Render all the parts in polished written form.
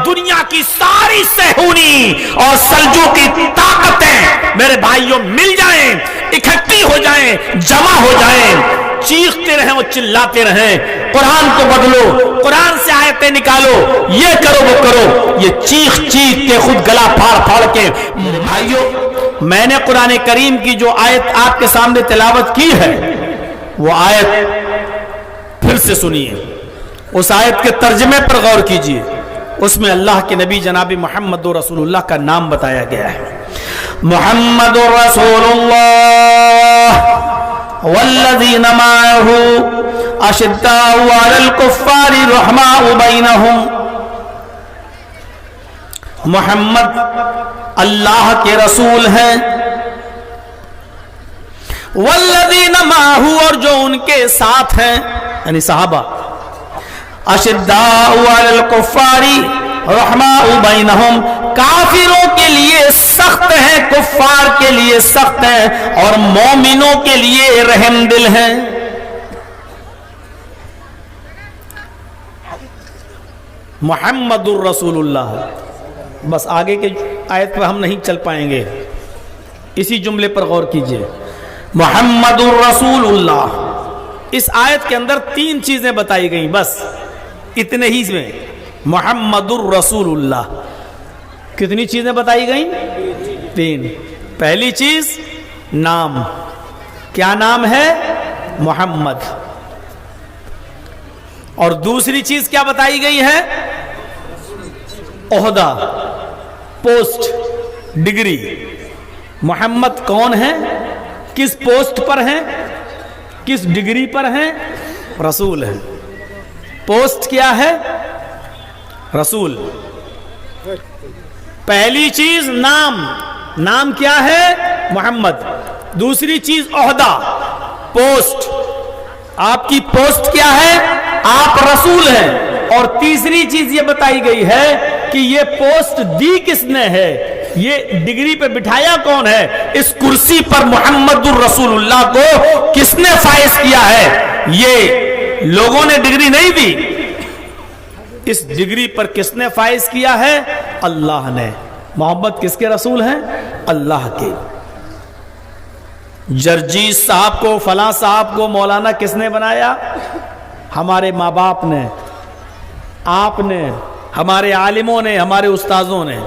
دنیا کی ساری صہیونی اور سلجوقی طاقتیں میرے بھائیوں مل جائیں، اکٹھی ہو جائیں، جمع ہو جائیں، چیختے رہیں اور چلاتے رہیں قرآن کو بدلو، قرآن سے آیتیں نکالو، یہ کرو وہ کرو، یہ چیخ چیخ کے خود گلا پھاڑ پھاڑ کے. بھائیوں میں نے قرآن کریم کی جو آیت آپ کے سامنے تلاوت کی ہے وہ آیت پھر سے سنیے، اس آیت کے ترجمے پر غور کیجئے. اس میں اللہ کے نبی جناب محمد رسول اللہ کا نام بتایا گیا ہے. محمد رسول اللہ والذین معه اشداء علی الکفار رحماء بینہم. محمد اللہ کے رسول ہیں، والذین معه اور جو ان کے ساتھ ہیں یعنی صحابہ. اشداء علی الکفار رحماء بینہم، کافروں کے لیے سخت ہیں، کفار کے لیے سخت ہیں، اور مومنوں کے لیے رحم دل ہیں. محمد الرسول اللہ. بس آگے کے آیت پہ ہم نہیں چل پائیں گے، اسی جملے پر غور کیجئے. محمد الرسول اللہ. اس آیت کے اندر تین چیزیں بتائی گئیں، بس اتنے ہی میں. محمد الرسول اللہ. کتنی چیزیں بتائی گئیں؟ تین. پہلی چیز نام. کیا نام ہے؟ محمد. اور دوسری چیز کیا بتائی گئی ہے؟ عہدہ، پوسٹ، ڈگری. محمد کون ہے؟ کس پوسٹ پر ہیں؟ کس ڈگری پر ہیں؟ رسول ہیں. پوسٹ کیا ہے؟ رسول. پہلی چیز نام. نام کیا ہے؟ محمد. دوسری چیز عہدہ، پوسٹ. آپ کی پوسٹ کیا ہے؟ آپ رسول ہیں. اور تیسری چیز یہ بتائی گئی ہے کہ یہ پوسٹ دی کس نے ہے، یہ ڈگری پہ بٹھایا کون ہے، اس کرسی پر محمد الرسول اللہ کو کس نے فائز کیا ہے. یہ لوگوں نے ڈگری نہیں دی، اس ڈگری پر کس نے فائز کیا ہے؟ اللہ نے. محمد کس کے رسول ہیں؟ اللہ کے. جرجیس صاحب کو، فلاں صاحب کو مولانا کس نے بنایا؟ ہمارے ماں باپ نے، آپ نے، ہمارے عالموں نے، ہمارے استاذوں نے.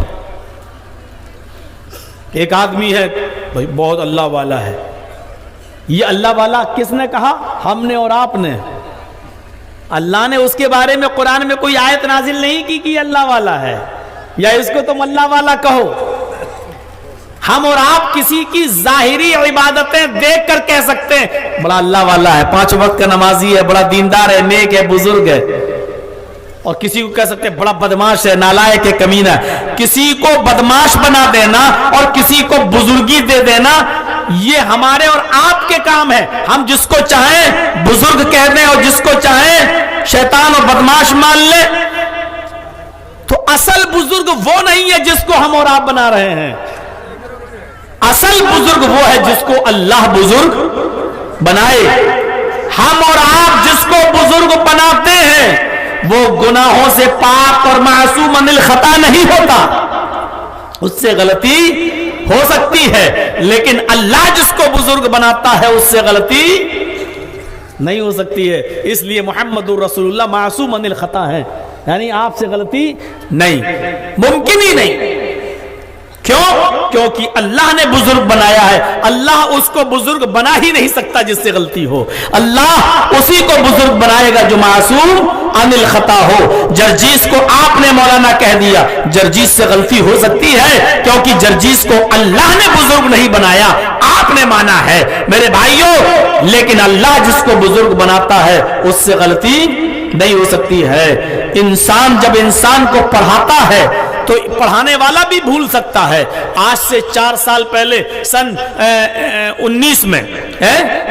ایک آدمی ہے بھائی بہت اللہ والا ہے، یہ اللہ والا کس نے کہا؟ ہم نے اور آپ نے. اللہ نے اس کے بارے میں قرآن میں کوئی آیت نازل نہیں کی کہ اللہ والا ہے، یا اس کو تم اللہ والا کہو. ہم اور آپ کسی کی ظاہری عبادتیں دیکھ کر کہہ سکتے ہیں بڑا اللہ والا ہے، 5 وقت کا نمازی ہے، بڑا دیندار ہے، نیک ہے، بزرگ ہے. اور کسی کو کہہ سکتے ہیں بڑا بدماش ہے، نالائق ہے، کمینہ ہے. کسی کو بدماش بنا دینا اور کسی کو بزرگی دے دینا یہ ہمارے اور آپ کے کام ہے. ہم جس کو چاہیں بزرگ کہہ دیں اور جس کو چاہیں شیطان اور بدماش مان لیں. تو اصل بزرگ وہ نہیں ہے جس کو ہم اور آپ بنا رہے ہیں. اصل بزرگ وہ ہے جس کو اللہ بزرگ بنائے. ہم اور آپ جس کو بزرگ بناتے ہیں وہ گناہوں سے پاک اور معصوم عن الخطا نہیں ہوتا. اس سے غلطی ہو سکتی ہے، لیکن اللہ جس کو بزرگ بناتا ہے اس سے غلطی نہیں ہو سکتی ہے. اس لیے محمد الرسول اللہ معصوم عن الخطا ہے، یعنی آپ سے غلطی نہیں، ممکن ہی نہیں. کیوں؟ کیونکہ اللہ نے بزرگ بنایا ہے. اللہ اس کو بزرگ بنا ہی نہیں سکتا جس سے غلطی ہو. اللہ اسی کو بزرگ بنائے گا جو معصوم عن الخطا ہو. جرجیس کو آپ نے مولانا کہہ دیا، جرجیس سے غلطی ہو سکتی ہے کیونکہ جرجیس کو اللہ نے بزرگ نہیں بنایا، آپ نے مانا ہے میرے بھائیوں. لیکن اللہ جس کو بزرگ بناتا ہے اس سے غلطی نہیں ہو سکتی ہے. انسان جب انسان کو پڑھاتا ہے تو پڑھانے والا بھی بھول سکتا ہے. آج سے 4 سال پہلے سن 19 میں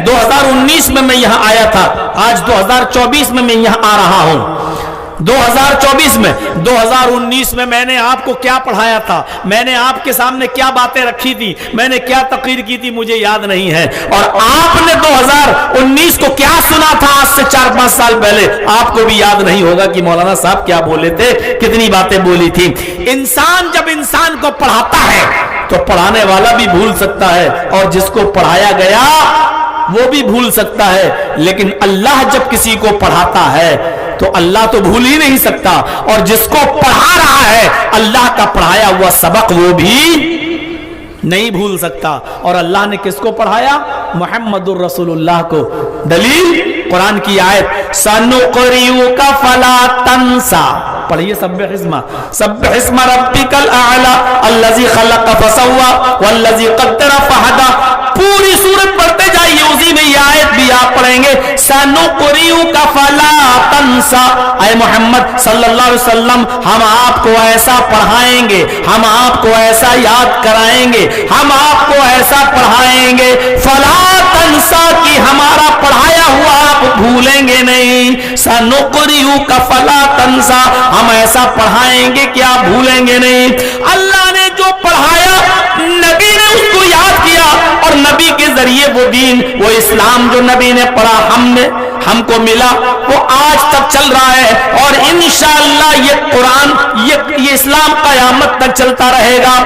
2019 میں یہاں آیا تھا، آج 2024 میں یہاں آ رہا ہوں. 2024 میں 2019 میں نے آپ کو کیا پڑھایا تھا, میں نے آپ کے سامنے کیا باتیں رکھی تھی, میں نے کیا تقریر کی تھی, مجھے یاد نہیں ہے. اور آپ نے 2019 کو کیا سنا تھا آج سے 4-5 سال پہلے, آپ کو بھی یاد نہیں ہوگا کہ مولانا صاحب کیا بولے تھے, کتنی باتیں بولی تھی. انسان جب انسان کو پڑھاتا ہے تو پڑھانے والا بھی بھول سکتا ہے, اور جس کو پڑھایا گیا وہ بھی بھول سکتا ہے. لیکن اللہ جب کسی کو پڑھاتا ہے تو اللہ تو بھول ہی نہیں سکتا, اور جس کو پڑھا رہا ہے اللہ کا پڑھایا ہوا سبق وہ بھی نہیں بھول سکتا. اور اللہ نے کس کو پڑھایا؟ محمد الرسول اللہ کو. دلیل قرآن کی آیت سَنُقْرِئُكَ فَلَا تَنْسَى, پڑھئیے سبح اسم ربک الاعلی الذی خلق فسوى والذی قدر فہدى. پوری سورت پڑھتے جائیے, اسی میں یہ آیت بھی آپ پڑھیں گے سَنُقْرِئُكَ فَلَا تَنْسَى. اے محمد صلی اللہ علیہ وسلم, ہم آپ کو ایسا پڑھائیں گے, ہم آپ کو ایسا یاد کرائیں گے, ہم آپ کو ایسا پڑھائیں گے فَلَا تَنْسَى کہ ہمارا پڑھایا ہوا آپ بھولیں گے نہیں. سَنُقْرِئُكَ فَلَا تَنْسَى, ہم ایسا پڑھائیں گے کہ آپ بھولیں گے نہیں. اللہ نے جو پڑھایا نبی نے اس کو یاد کیا, اور نبی کے ذریعے وہ دین, وہ اسلام جو نبی نے پڑھا ہم کو ملا, وہ آج تک چل رہا ہے. اور انشاءاللہ یہ قرآن, یہ اسلام قیامت تک چلتا رہے گا.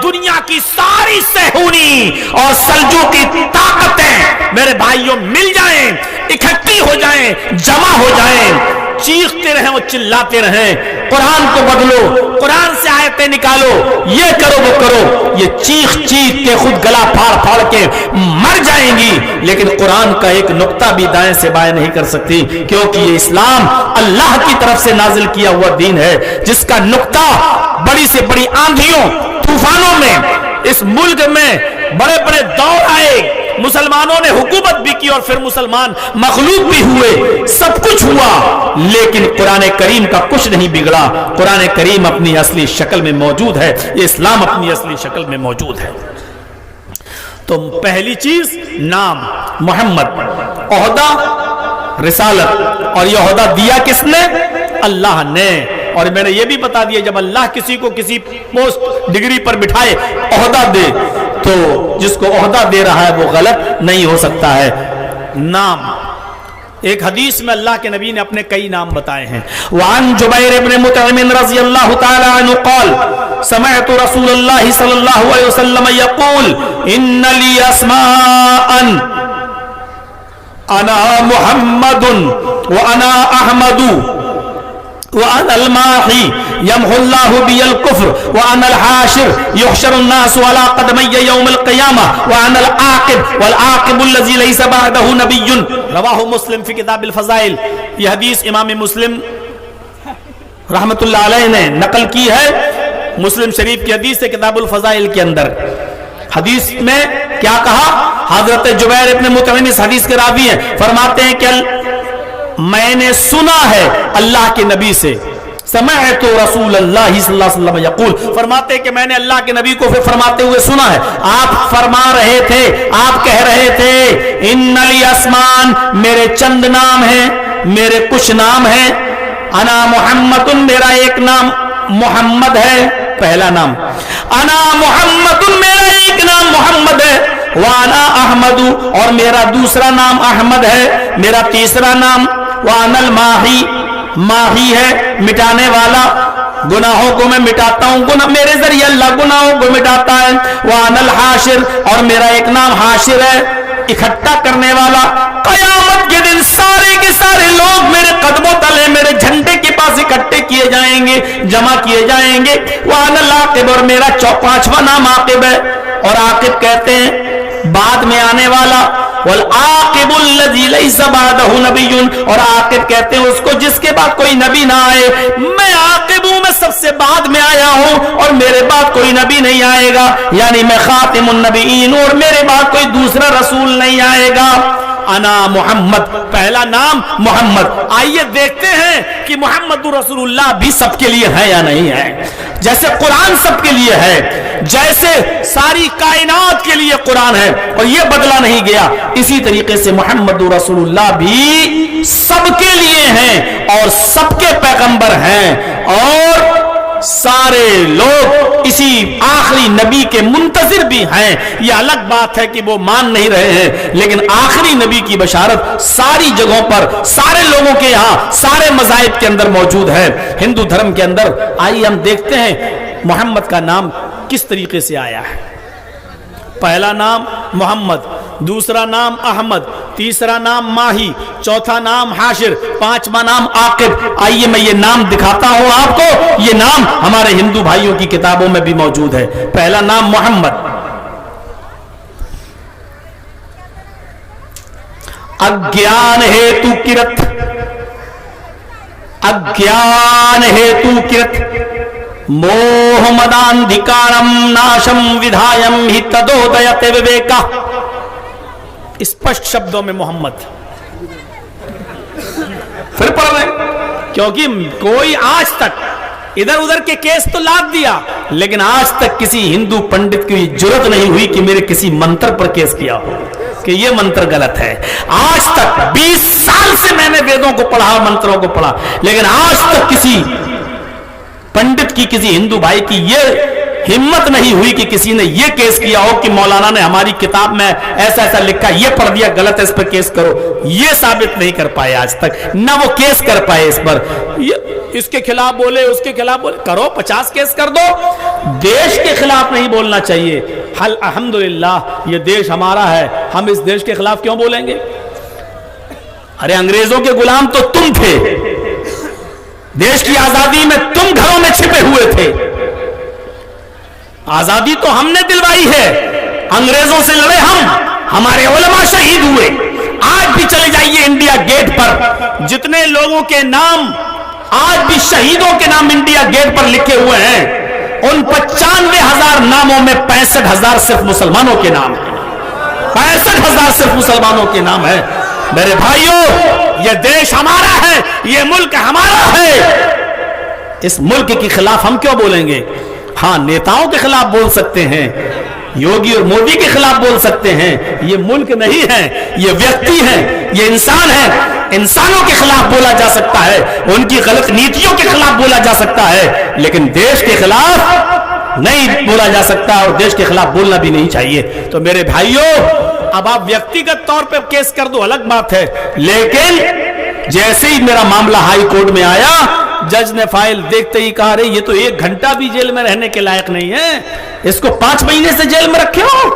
دنیا کی ساری صہیونی اور سلجوقی طاقتیں میرے بھائیوں مل جائیں, اکٹھی ہو جائیں, جمع ہو جائیں, چیختے رہیں اور چلاتے رہیں قرآن کو بدلو, قرآن سے آیتیں نکالو, یہ کرو وہ کرو, یہ چیخ کے خود گلا پھاڑ کے مر جائیں گی, لیکن قرآن کا ایک نقطہ بھی دائیں سے بائیں نہیں کر سکتی, کیونکہ یہ اسلام اللہ کی طرف سے نازل کیا ہوا دین ہے, جس کا نقطہ بڑی سے بڑی آندھیوں طوفانوں میں اس ملک میں بڑے بڑے دور آئے, مسلمانوں نے حکومت بھی کی اور پھر مسلمان مغلوب بھی ہوئے, سب کچھ ہوا, لیکن قرآن کریم کا کچھ نہیں بگڑا. قرآن کریم اپنی اصلی شکل میں موجود ہے, یہ اسلام اپنی اصلی شکل میں موجود ہے. تو پہلی چیز نام محمد, عہدہ رسالت, اور یہ عہدہ دیا کس نے؟ اللہ نے. اور میں نے یہ بھی بتا دیا جب اللہ کسی کو کسی پوسٹ ڈگری پر بٹھائے, عہدہ دے, تو جس کو عہدہ دے رہا ہے وہ غلط نہیں ہو سکتا ہے. نام, ایک حدیث میں اللہ کے نبی نے اپنے کئی نام بتائے ہیں. وعن جبیر بن مطعم رضی اللہ تعالی عنہ قال سمعت رسول اللہ صلی اللہ علیہ وسلم یقول ان لی اسماء انا محمد وانا احمد وَأَنَا الْمَاحِي يَمْحُ اللَّهُ بِيَ الْكُفْرِ وَأَنَا الْحَاشِرُ يُحْشَرُ النَّاسُ عَلَى قَدَمَيَّ يَوْمَ الْقِيَامَةِ وَأَنَا الْعَاقِبُ وَالْعَاقِبُ الَّذِي لَيْسَ بَعْدَهُ نَبِيٌّ. رواہ مسلم فی کتاب الفضائل. یہ حدیث امام مسلم رحمت اللہ علیہ نے نقل کی ہے, مسلم شریف کی حدیث ہے کتاب الفضائل کے اندر. حدیث میں کیا کہا؟ حضرت جبیر ابن مطعم اس حدیث کے راوی ہیں, فرماتے ہیں کہ میں نے سنا ہے اللہ کے نبی سے, سمعت رسول اللہ صلی اللہ علیہ وسلم یقول, فرماتے کہ میں نے اللہ کے نبی کو فرماتے ہوئے سنا ہے. آپ فرما رہے تھے, آپ کہہ رہے تھے ان لی اسمان, میرے چند نام ہیں, میرے کچھ نام ہیں. انا محمد, میرا ایک نام محمد ہے, پہلا نام. انا محمد, میرا ایک نام محمد ہے. وانا احمد, اور میرا دوسرا نام احمد ہے. میرا تیسرا نام وانا الماحی, ماحی ہے مٹانے والا, گناہوں کو میں مٹاتا ہوں, میرے ذریعے اللہ گناہوں کو مٹاتا ہے. وانا الحاشر, اور میرا ایک نام حاشر ہے, اکٹھا کرنے والا. قیامت کے دن سارے کے سارے لوگ میرے قدموں تلے میرے جھنڈے کے پاس اکٹھے کیے جائیں گے, جمع کیے جائیں گے. وانا العاقب, اور میرا 5واں نام عاقب ہے. اور عاقب کہتے ہیں بعد میں آنے والا. والعاقب الذی لیس بعدہ نبی, اور عاقب کہتے ہیں اس کو جس کے بعد کوئی نبی نہ آئے. میں عاقب ہوں, میں سب سے بعد میں آیا ہوں, اور میرے بعد کوئی نبی نہیں آئے گا, یعنی میں خاتم النبیین, اور میرے بعد کوئی دوسرا رسول نہیں آئے گا. انا محمد, پہلا نام محمد. آئیے دیکھتے ہیں کہ محمد رسول اللہ بھی سب کے لیے ہے یا نہیں ہے. جیسے قرآن سب کے لیے ہے, جیسے ساری کائنات کے لیے قرآن ہے اور یہ بدلا نہیں گیا, اسی طریقے سے محمد رسول اللہ بھی سب کے لیے ہیں اور سب کے پیغمبر ہیں، اور سارے لوگ اسی آخری نبی کے منتظر بھی ہیں۔ یہ الگ بات ہے کہ وہ مان نہیں رہے ہیں، لیکن آخری نبی کی بشارت ساری جگہوں پر، سارے لوگوں کے یہاں، سارے مذاہب کے اندر موجود ہے۔ ہندو دھرم کے اندر آئیے ہم دیکھتے ہیں محمد کا نام کس طریقے سے آیا ہے۔ پہلا نام محمد، دوسرا نام احمد، تیسرا نام ماہی، چوتھا نام حاشر، پانچواں نام عاقب۔ آئیے میں یہ نام دکھاتا ہوں آپ کو، یہ نام ہمارے ہندو بھائیوں کی کتابوں میں بھی موجود ہے۔ پہلا نام محمد، اگیان ہیتو کرت، اگیان ہیتو کرت موہ مداندھکارم ناشم ودھایم ہی تدودیت وویکا۔ اسپشٹ شبدوں میں محمد، پھر پڑھ رہے ہیں، کیونکہ کوئی آج تک ادھر ادھر کے کیس تو لاد دیا، لیکن آج تک کسی ہندو پنڈت کی جرت نہیں ہوئی کہ میرے کسی منتر پر کیس کیا ہو کہ یہ منتر غلط ہے۔ آج تک 20 سال سے میں نے ویدوں کو پڑھا، منتروں کو پڑھا، لیکن آج تک کسی پنڈت کی، کسی ہندو بھائی کی یہ ہمت نہیں ہوئی کہ کسی نے یہ کیس کیا ہو کہ مولانا نے ہماری کتاب میں ایسا ایسا لکھا، یہ پڑھ دیا غلط ہے، اس پر کیس کرو۔ یہ ثابت نہیں کر پائے آج تک، نہ وہ کیس کر پائے اس پر۔ اس کے خلاف بولے، اس کے خلاف بولے، کرو 50 کیس کر دو، دیش کے خلاف نہیں بولنا چاہیے۔ الحمدللہ یہ دیش ہمارا ہے، ہم اس دیش کے خلاف کیوں بولیں گے؟ ارے انگریزوں کے غلام تو تم تھے، دیش کی آزادی میں تم گھروں میں چھپے ہوئے تھے، آزادی تو ہم نے دلوائی ہے، انگریزوں سے لڑے ہم، ہمارے علماء شہید ہوئے۔ آج بھی چلے جائیے انڈیا گیٹ پر، جتنے لوگوں کے نام آج بھی شہیدوں کے نام انڈیا گیٹ پر لکھے ہوئے ہیں، ان 95,000 ناموں میں 65,000 صرف مسلمانوں کے نام ہیں، 65,000 صرف مسلمانوں کے نام ہیں۔ میرے بھائیوں، یہ دیش ہمارا ہے، یہ ملک ہمارا ہے، اس ملک کے خلاف ہم کیوں بولیں گے؟ ہاں نیتاؤں کے خلاف بول سکتے ہیں، یوگی اور مودی کے خلاف بول سکتے ہیں، یہ ملک نہیں ہے، یہ ویکتی ہیں، یہ انسان ہیں، انسانوں کے خلاف بولا جا سکتا ہے، ان کی غلط نیتیوں کے خلاف بولا جا سکتا ہے، لیکن دیش کے خلاف نہیں بولا جا سکتا، اور دیش کے خلاف بولنا بھی نہیں چاہیے۔ تو میرے بھائیوں، اب آپ ویکتیگت طور پہ کیس کر دو الگ بات ہے، لیکن جیسے ہی میرا معاملہ ہائی کورٹ میں آیا، جج نے فائل دیکھتے ہی کہا رہے یہ تو 1 گھنٹہ بھی جیل میں رہنے کے لائق نہیں ہے، اس کو 5 مہینے سے جیل میں رکھے ہو،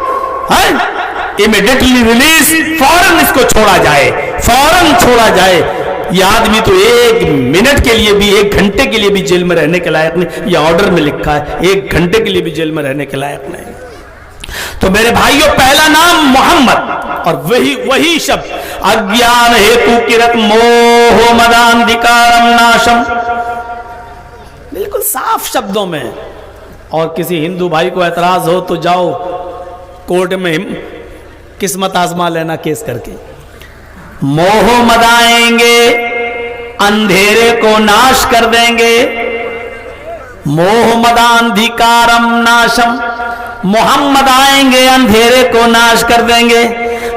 امیڈیٹلی ریلیز، فوراً اس کو چھوڑا جائے، فوراً چھوڑا جائے۔ یہ آدمی تو 1 منٹ کے لیے بھی، 1 گھنٹے کے لیے بھی جیل میں رہنے کے لائق نہیں، یہ آرڈر میں لکھا ہے 1 گھنٹے کے لیے بھی جیل میں رہنے کے لائق نہیں۔ تو میرے بھائیوں، پہلا نام محمد، اور وہی شبد اگیان ہیتو کرت موہ مداندھکارم ناشم، بالکل صاف شبدوں میں۔ اور کسی ہندو بھائی کو اعتراض ہو تو جاؤ کورٹ میں قسمت آزما لینا کیس کر کے۔ موہ مدائیں گے، اندھیرے کو ناش کر دیں گے، موہ مداندھکارم ناشم، محمد آئیں گے اندھیرے کو ناش کر دیں گے،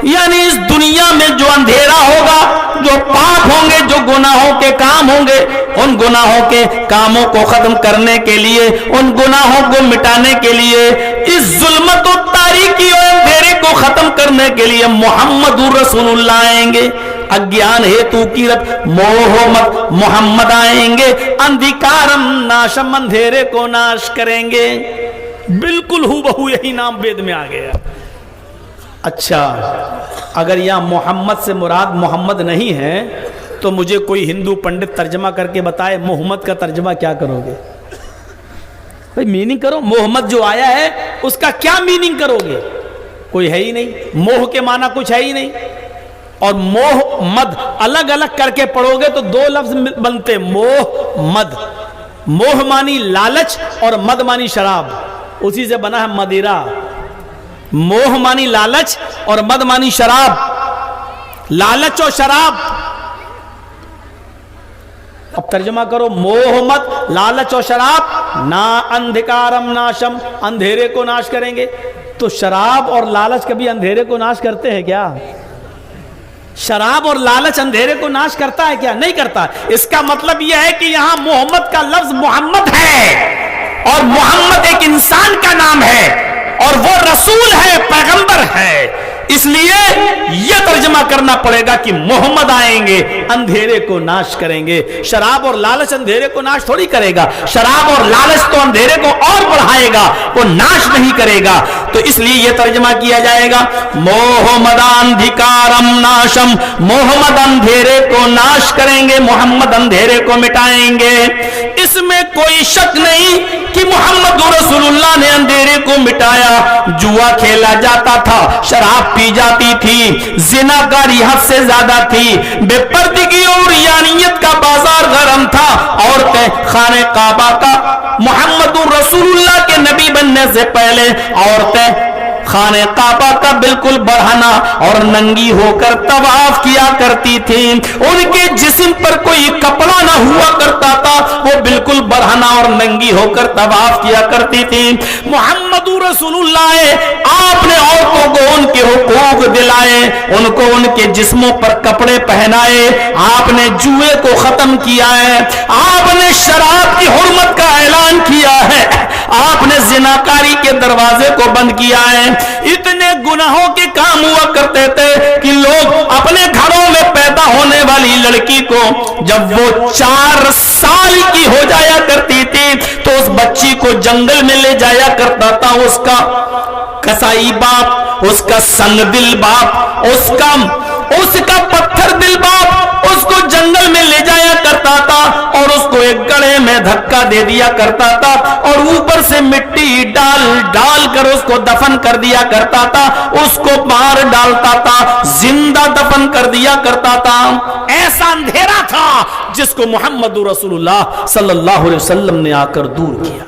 یعنی اس دنیا میں جو اندھیرا ہوگا، جو پاپ ہوں گے، جو گناہوں کے کام ہوں گے، ان گناہوں کے کاموں کو ختم کرنے کے لیے، ان گناہوں کو مٹانے کے لیے، اس ظلمت و تاریکی اور اندھیرے کو ختم کرنے کے لیے محمد رسول اللہ آئیں گے۔ اگیان ہیتو کیرت موہمت، محمد آئیں گے اندھکارم ناشم، اندھیرے کو ناش کریں گے۔ بالکل ہو بہو یہی نام وید میں آ گیا۔ اچھا، اگر یہاں محمد سے مراد محمد نہیں ہے تو مجھے کوئی ہندو پنڈت ترجمہ کر کے بتائے محمد کا ترجمہ کیا کرو گے؟ بھئی میننگ کرو، محمد جو آیا ہے اس کا کیا میننگ کرو گے؟ کوئی ہے ہی نہیں، موہ کے معنی کچھ ہے ہی نہیں، اور موہ مد الگ الگ کر کے پڑھو گے تو 2 لفظ بنتے، موہ مد۔ موہ مانی لالچ اور مد مانی شراب، اسی سے بنا ہے مدیرہ۔ موہ مانی لالچ اور مد مانی شراب، لالچ اور شراب۔ اب ترجمہ کرو، موہ مد، لالچ اور شراب، نا اندھکارم ناشم، اندھیرے کو ناش کریں گے۔ تو شراب اور لالچ کبھی اندھیرے کو ناش کرتے ہیں کیا؟ شراب اور لالچ اندھیرے کو ناش کرتا ہے کیا؟ نہیں کرتا. اس کا مطلب یہ ہے کہ یہاں محمد کا لفظ محمد ہے، اور محمد ایک انسان کا نام ہے، اور وہ رسول ہے، پیغمبر ہے. اس لیے یہ ترجمہ کرنا پڑے گا کہ محمد آئیں گے، اندھیرے کو ناش کریں گے. شراب اور لالچ اندھیرے کو ناش تھوڑی کرے گا. شراب اور لالچ تو اندھیرے کو اور بڑھائے گا، وہ ناش نہیں کرے گا. تو اس لیے یہ ترجمہ کیا جائے گا محمداندھکارم ناشم، محمد اندھیرے کو ناش کریں گے، محمد اندھیرے کو مٹائیں گے. اس میں کوئی شک نہیں کہ محمد رسول اللہ نے اندھیرے کو مٹایا. جوا کھیلا جاتا تھا، شراب پی جاتی تھی، زناکاری حد سے زیادہ تھی، بے پردگی اور یانیت کا بازار گرم تھا. عورتیں خانہ کعبہ کا محمد رسول اللہ کے نبی بننے سے پہلے عورتیں خانہ کعبہ کا بالکل برہنہ اور ننگی ہو کر طواف کیا کرتی تھیں. ان کے جسم پر کوئی کپڑا نہ ہوا کرتا تھا، وہ بالکل برہنہ اور ننگی ہو کر طواف کیا کرتی تھیں. محمد رسول اللہ، آپ نے عورتوں کو ان کے حقوق دلائے، ان کو ان کے جسموں پر کپڑے پہنائے. آپ نے جوئے کو ختم کیا ہے، آپ نے شراب کی حرمت کا اعلان کیا ہے، آپ نے زناکاری کے دروازے کو بند کیا ہے. اتنے گناہوں کے کام ہوا کرتے تھے کہ لوگ اپنے گھروں میں پیدا ہونے والی لڑکی کو جب وہ 4 سال کی ہو جایا کرتی تھی تو اس بچی کو جنگل میں لے جایا کرتا تھا. اس کا کسائی باپ، اس کا سنگ دل باپ، اس کا پتھر دل باپ اس کو جنگل میں لے جایا کرتا تھا اور اس کو ایک گڑھے میں دھکا دے دیا کرتا تھا اور اوپر سے مٹی ڈال کر اس کو دفن کر دیا کرتا تھا. اس کو مار ڈالتا تھا، زندہ دفن کر دیا کرتا تھا. ایسا اندھیرا تھا جس کو محمد رسول اللہ صلی اللہ علیہ وسلم نے آ کر دور کیا.